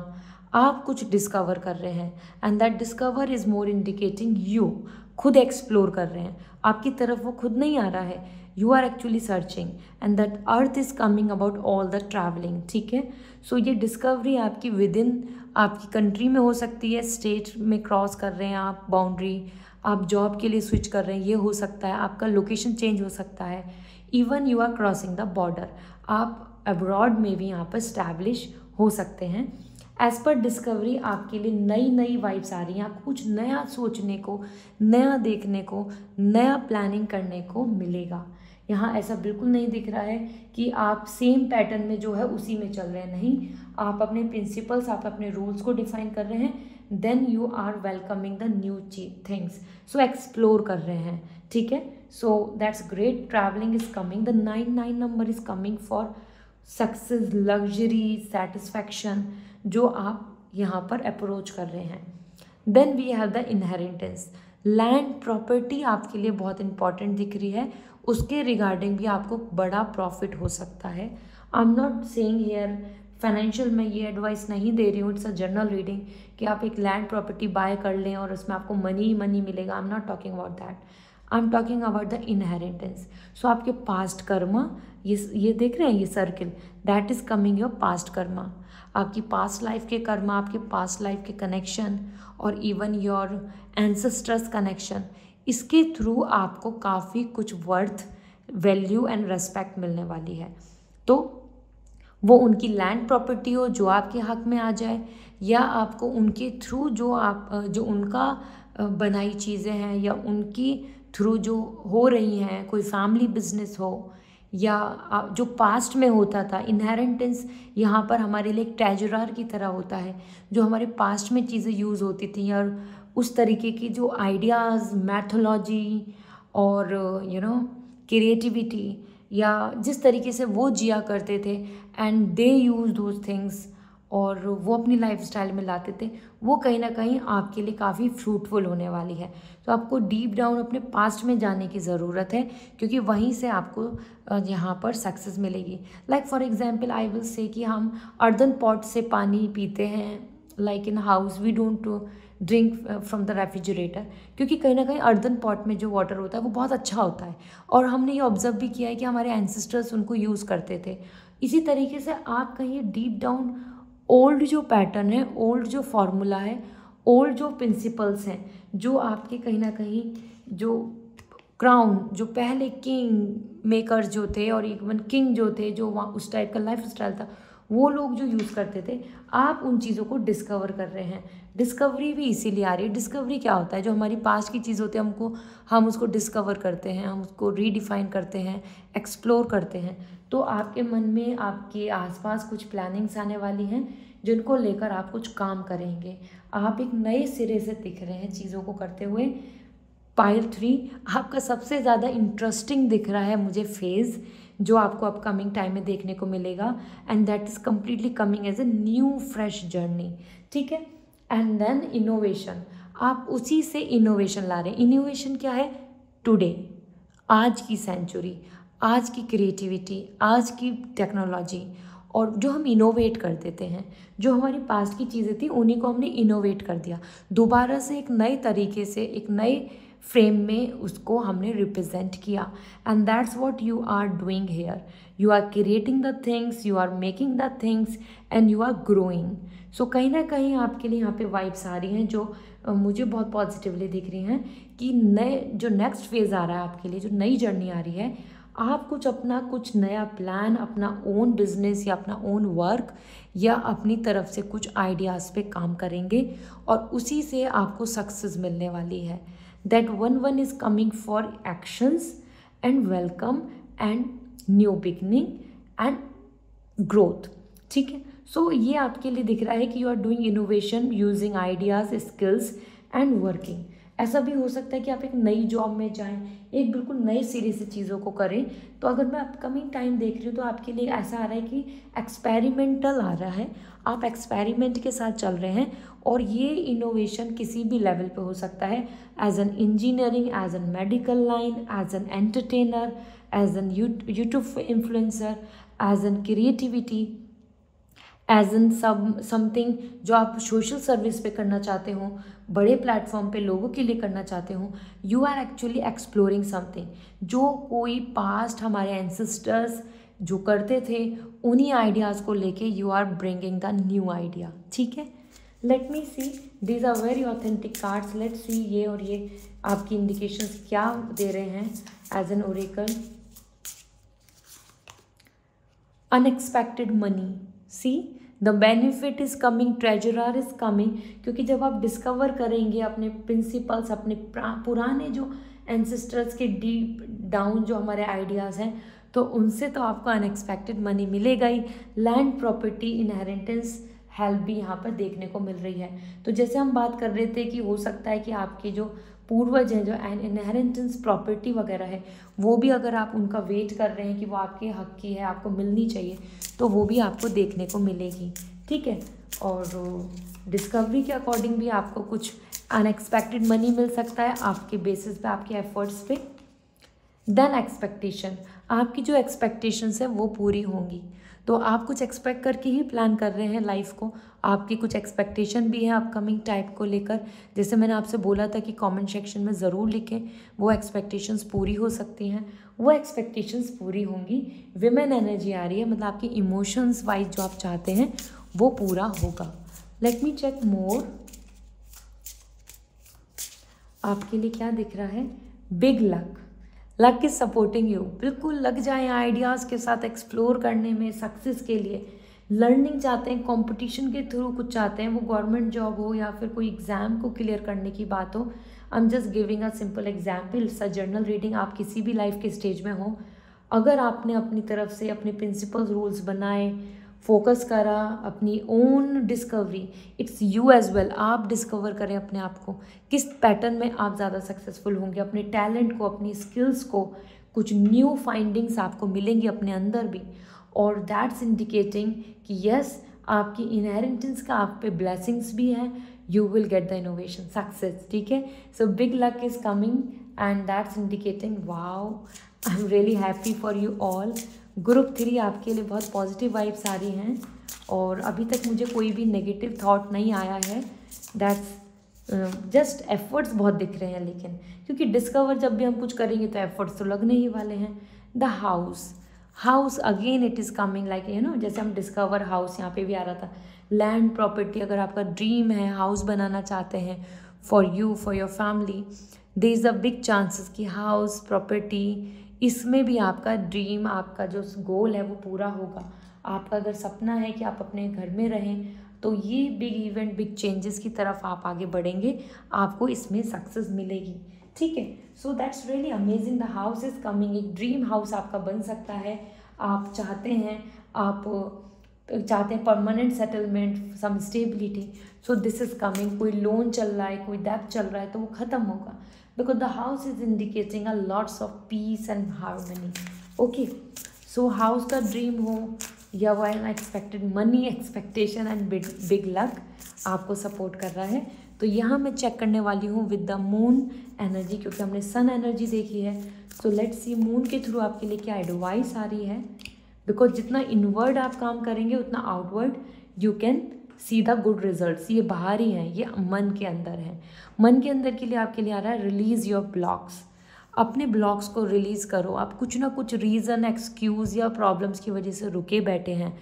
आप कुछ डिस्कवर कर रहे हैं and that discover is more indicating you खुद एक्सप्लोर कर रहे हैं, आपकी तरफ वो खुद नहीं आ रहा है, you are actually searching and that earth is coming about all the travelling, ठीक है। सो ये डिस्कवरी आपकी विद इन आपकी कंट्री में हो सकती है, स्टेट में क्रॉस कर रहे हैं आप बाउंड्री, आप जॉब के लिए स्विच कर रहे हैं, ये हो सकता है, आपका लोकेशन चेंज हो सकता है, even you are crossing the border, आप अब्रॉड में भी यहाँ पर स्टैब्लिश हो सकते हैं। एज पर डिस्कवरी आपके लिए नई नई वाइब्स आ रही हैं, आपको कुछ नया सोचने को, नया देखने को, नया प्लानिंग करने को मिलेगा। यहाँ ऐसा बिल्कुल नहीं दिख रहा है कि आप सेम पैटर्न में जो है उसी में चल रहे हैं, नहीं, आप अपने प्रिंसिपल्स, आप अपने रूल्स को डिफाइन कर रहे हैं, then you are welcoming the new things, so explore कर रहे हैं, ठीक है। So that's great, travelling is coming, the 9 number is coming for success, luxury, satisfaction, जो आप यहाँ पर अप्रोच कर रहे हैं। Then we have the inheritance, land property आपके लिए बहुत इंपॉर्टेंट दिख रही है, उसके रिगार्डिंग भी आपको बड़ा प्रॉफिट हो सकता है। आई am not saying here financial, मैं ये एडवाइस नहीं दे रही हूँ, इट्स अ जनरल रीडिंग कि आप एक लैंड प्रॉपर्टी बाय कर लें और उसमें आपको मनी मनी मिलेगा। I am not talking about that, I am talking about the inheritance. So आपके पास्ट कर्मा, ये देख रहे हैं ये circle, that is coming your past karma, आपकी पास्ट लाइफ के कर्मा, आपके पास्ट लाइफ के कनेक्शन और इवन योर एंसेस्टर्स कनेक्शन, इसके थ्रू आपको काफ़ी कुछ वर्थ, वैल्यू एंड रेस्पेक्ट मिलने वाली है। तो वो उनकी लैंड प्रॉपर्टी हो जो आपके हक में आ जाए, या आपको उनके थ्रू जो उनका बनाई चीज़ें हैं, या उनकी थ्रू जो हो रही हैं, कोई फैमिली बिजनेस हो, या जो पास्ट में होता था। इनहेरिटेंस यहाँ पर हमारे लिए एक ट्रेजरर की तरह होता है, जो हमारे पास्ट में चीज़ें यूज़ होती थी और उस तरीके की जो आइडियाज़, मैथोलॉजी और क्रिएटिविटी, या जिस तरीके से वो जिया करते थे, and they use those things, और वो अपनी लाइफस्टाइल में लाते थे, वो कहीं ना कहीं आपके लिए काफ़ी फ्रूटफुल होने वाली है। तो आपको डीप डाउन अपने पास्ट में जाने की ज़रूरत है, क्योंकि वहीं से आपको यहाँ पर सक्सेस मिलेगी। Like for example I will say कि हम अर्दन पॉट से पानी पीते हैं, like in house we don't drink from the refrigerator, क्योंकि कहीं ना कहीं अर्दन पॉट में जो वाटर होता है वो बहुत अच्छा होता है, और हमने ये ऑब्जर्व भी किया है कि हमारे एंसेस्टर्स उनको यूज़ करते थे। इसी तरीके से आप कहीं डीप डाउन ओल्ड जो पैटर्न है, ओल्ड जो फॉर्मूला है, ओल्ड जो प्रिंसिपल्स हैं, जो आपके कहीं ना कहीं जो क्राउन, जो पहले किंग मेकर्स जो थे और इवन किंग जो थे, जो वहाँ उस टाइप का लाइफ स्टाइल था, वो लोग जो यूज़ करते थे, आप उन चीज़ों को डिस्कवर कर रहे हैं। डिस्कवरी भी इसीलिए आ रही है। डिस्कवरी क्या होता है? जो हमारी पास्ट की चीज़ होती है, हम उसको डिस्कवर करते हैं, हम उसको रीडिफाइन करते हैं, एक्सप्लोर करते हैं। तो आपके मन में, आपके आसपास कुछ प्लानिंग्स आने वाली हैं, जिनको लेकर आप कुछ काम करेंगे। आप एक नए सिरे से दिख रहे हैं चीज़ों को करते हुए। पाइल 3 आपका सबसे ज़्यादा इंटरेस्टिंग दिख रहा है मुझे फेज़, जो आपको अपकमिंग टाइम में देखने को मिलेगा, and that is completely coming as a new fresh journey, ठीक है। एंड देन इनोवेशन, आप उसी से इनोवेशन ला रहे हैं। इनोवेशन क्या है? टुडे, आज की सेंचुरी, आज की क्रिएटिविटी, आज की टेक्नोलॉजी, और जो हम इनोवेट कर देते हैं, जो हमारी पास्ट की चीज़ें थी उन्हीं को हमने इनोवेट कर दिया, दोबारा से एक नए तरीके से, एक नए फ्रेम में उसको हमने रिप्रेजेंट किया। And that's what you are doing here. You are creating the things, you are making the things, and you are growing. So कहीं ना कहीं आपके लिए यहाँ पे वाइब्स आ रही हैं जो मुझे बहुत पॉजिटिवली दिख रही हैं, कि नए जो नेक्स्ट फेज़ आ रहा है आपके लिए, जो नई जर्नी आ रही है, आप कुछ नया प्लान, अपना ओन बिजनेस या अपना ओन वर्क या अपनी तरफ से कुछ आइडियाज़ पे काम करेंगे, और उसी से आपको सक्सेस मिलने वाली है। That 1 is coming for actions and welcome and new beginning and growth, ठीक है। सो ये आपके लिए दिख रहा है कि you are doing innovation using ideas, skills and working. ऐसा भी हो सकता है कि आप एक नई जॉब में जाएं, एक बिल्कुल नए सिरे से चीज़ों को करें। तो अगर मैं अपकमिंग टाइम देख रही हूँ तो आपके लिए ऐसा आ रहा है कि एक्सपेरिमेंटल आ रहा है, आप एक्सपेरिमेंट के साथ चल रहे हैं, और ये इनोवेशन किसी भी लेवल पे हो सकता है, as an engineering, as an medical line, as an entertainer, as an YouTube influencer, as an creativity, as an something जो आप सोशल सर्विस पे करना चाहते हो, बड़े प्लेटफॉर्म पे लोगों के लिए करना चाहते हो। You are actually exploring something जो कोई पास्ट हमारे एंसेस्टर्स जो करते थे, उन्हीं आइडियाज़ को लेके you are bringing the new idea, ठीक है। Let me see, these are very authentic cards. Let see ये और ये आपकी इंडिकेशंस क्या दे रहे हैं as an oracle. Unexpected money, see the benefit is coming, treasurer is coming, क्योंकि जब आप डिस्कवर करेंगे अपने प्रिंसिपल्स, अपने पुराने जो एंसेस्टर्स के डीप डाउन जो हमारे आइडियाज़ हैं, तो उनसे तो आपको अनएक्सपेक्टेड मनी मिलेगा ही। लैंड प्रॉपर्टी इनहेरिटेंस हेल्प भी यहाँ पर देखने को मिल रही है। तो जैसे हम बात कर रहे थे कि हो सकता है कि आपके जो पूर्वज हैं, जो इनहेरिटेंस प्रॉपर्टी वगैरह है, वो भी अगर आप उनका वेट कर रहे हैं कि वो आपके हक की है, आपको मिलनी चाहिए, तो वो भी आपको देखने को मिलेगी। ठीक है, और डिस्कवरी के अकॉर्डिंग भी आपको कुछ अनएक्सपेक्टेड मनी मिल सकता है आपके बेसिस पे, आपके एफर्ट्स पे। देन एक्सपेक्टेशन, आपकी जो एक्सपेक्टेशंस है वो पूरी होंगी। तो आप कुछ एक्सपेक्ट करके ही प्लान कर रहे हैं लाइफ को, आपकी कुछ एक्सपेक्टेशन भी है अपकमिंग टाइप को लेकर। जैसे मैंने आपसे बोला था कि कमेंट सेक्शन में ज़रूर लिखें, वो एक्सपेक्टेशंस पूरी हो सकती हैं, वो एक्सपेक्टेशंस पूरी होंगी। विमेन एनर्जी आ रही है, मतलब आपके इमोशंस वाइज जो आप चाहते हैं वो पूरा होगा। लेट मी चेक मोर, आपके लिए क्या दिख रहा है। Big luck, luck is supporting you. बिल्कुल लग जाएं आइडियाज़ के साथ एक्सप्लोर करने में, सक्सेस के लिए। लर्निंग चाहते हैं, कंपटीशन के थ्रू कुछ चाहते हैं, वो गवर्नमेंट जॉब हो या फिर कोई एग्ज़ाम को क्लियर करने की बात हो। I am just giving a simple example, it's a journal reading. आप किसी भी लाइफ के स्टेज में हो, अगर आपने अपनी तरफ से अपने प्रिंसिपल्स रूल्स बनाए, फोकस करा, अपनी own discovery, it's you as well. आप डिस्कवर करें अपने आप को, किस पैटर्न में आप ज़्यादा सक्सेसफुल होंगे, अपने टैलेंट को, अपनी स्किल्स को, कुछ न्यू फाइंडिंग्स आपको मिलेंगी अपने अंदर भी। और दैट्स इंडिकेटिंग कि यस, आपकी इनहेरिटेंस का आप पे ब्लेसिंग्स भी हैं, you will get the innovation success. ठीक है, so big luck is coming and that's indicating wow, I am really happy for you all. Group 3 आपके लिए बहुत पॉजिटिव वाइब्स आ रही हैं, और अभी तक मुझे कोई भी नेगेटिव थॉट नहीं आया है। दैट्स जस्ट एफर्ट्स बहुत दिख रहे हैं, लेकिन क्योंकि डिस्कवर जब भी हम कुछ करेंगे तो एफर्ट्स तो लगने ही वाले हैं। The house again it is coming like you know, जैसे हम डिस्कवर हाउस, यहाँ पे भी आ रहा था। लैंड प्रॉपर्टी, अगर आपका ड्रीम है, हाउस बनाना चाहते हैं for you, for your family, there is a big chances कि हाउस प्रॉपर्टी, इसमें भी आपका ड्रीम, आपका जो गोल है वो पूरा होगा। आपका अगर सपना है कि आप अपने घर में रहें, तो ये बिग इवेंट, बिग चेंजेस की तरफ आप आगे बढ़ेंगे, आपको इसमें सक्सेस मिलेगी। ठीक है, so that's really amazing. The house is coming, एक ड्रीम हाउस आपका बन सकता है। आप चाहते हैं permanent settlement, some stability, so this is coming. कोई लोन चल रहा है, कोई डेब्ट चल रहा है, तो वो ख़त्म होगा, because the house is indicating a lots of peace and harmony. Okay, so house का ड्रीम हो या वो unexpected money expectation and big luck आपको सपोर्ट कर रहा है। तो यहाँ मैं चेक करने वाली हूँ विद द मून एनर्जी, क्योंकि हमने सन एनर्जी देखी है। सो लेट्स सी मून के थ्रू आपके लिए क्या एडवाइस आ रही है, बिकॉज जितना इनवर्ड आप काम करेंगे उतना outward you can see the good results. ये बाहर ही हैं, ये मन के अंदर है। मन के अंदर के लिए आपके लिए आ रहा है रिलीज़ योर ब्लॉक्स। अपने ब्लॉक्स को रिलीज़ करो। आप कुछ ना कुछ रीज़न, एक्सक्यूज़ या प्रॉब्लम्स की वजह से रुके बैठे हैं,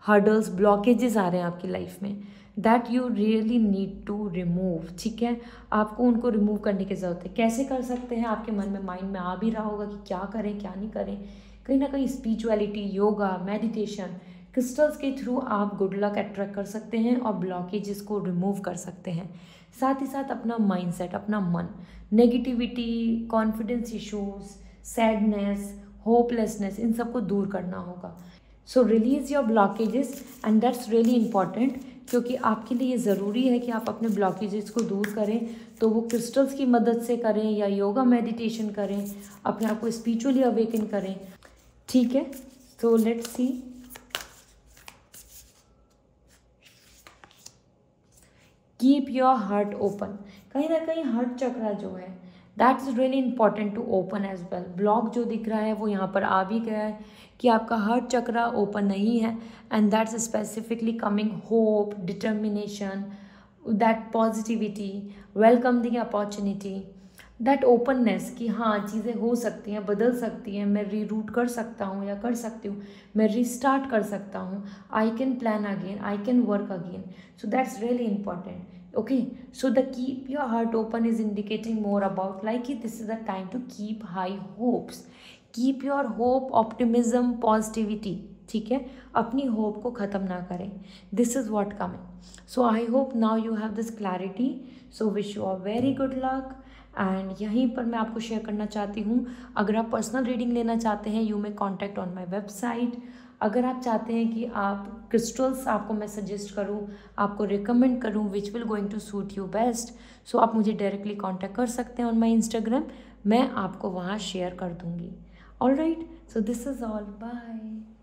हर्डल्स, ब्लॉकेजेस आ रहे हैं आपकी लाइफ में, that you really need to remove. ठीक है, आपको उनको रिमूव करने की ज़रूरत है। कैसे कर सकते हैं, आपके मन में, माइंड में आ भी रहा होगा कि क्या करें क्या नहीं करें। कहीं ना कहीं स्पिरिचुअलिटी, योगा, मेडिटेशन, क्रिस्टल्स के थ्रू आप गुड लक अट्रैक्ट कर सकते हैं और ब्लॉकेजेस को रिमूव कर सकते हैं। साथ ही साथ अपना माइंडसेट, अपना मन, negativity, confidence issues, sadness, hopelessness, इन सबको दूर करना होगा। So release your blockages and that's really important, क्योंकि आपके लिए ये ज़रूरी है कि आप अपने ब्लॉकेजेस को दूर करें। तो वो क्रिस्टल्स की मदद से करें या योगा मेडिटेशन करें, अपने आप को स्पिरिचुअली अवेकन करें। ठीक है, so let's see. Keep your heart open. कहीं ना कहीं हार्ट चक्रा जो है that is really important to open as well. Block जो दिख रहा है वो यहाँ पर आ भी गया है कि आपका हार्ट चक्रा ओपन नहीं है, and that's specifically coming hope, determination, that positivity, welcome the opportunity, that openness कि हाँ चीज़ें हो सकती हैं, बदल सकती हैं, मैं रीरूट कर सकता हूँ या कर सकती हूँ, मैं रीस्टार्ट कर सकता हूँ, I can plan again, I can work again. So that's really important. Okay, so the keep your heart open is indicating more about like this is the time to keep high hopes. Keep your hope, optimism, positivity. ठीक है, अपनी hope को ख़त्म ना करें। This is what coming. So I hope now you have this clarity. So wish you a very good luck. And यहीं पर मैं आपको शेयर करना चाहती हूँ, अगर आप पर्सनल रीडिंग लेना चाहते हैं you may contact on my website. अगर आप चाहते हैं कि आप क्रिस्टल्स आपको मैं सजेस्ट करूँ, आपको रिकमेंड करूँ which will going to suit you best, so आप मुझे डायरेक्टली कॉन्टैक्ट कर सकते हैं ऑन माई इंस्टाग्राम, मैं आपको वहाँ शेयर कर दूँगी। All right, so this is all, bye.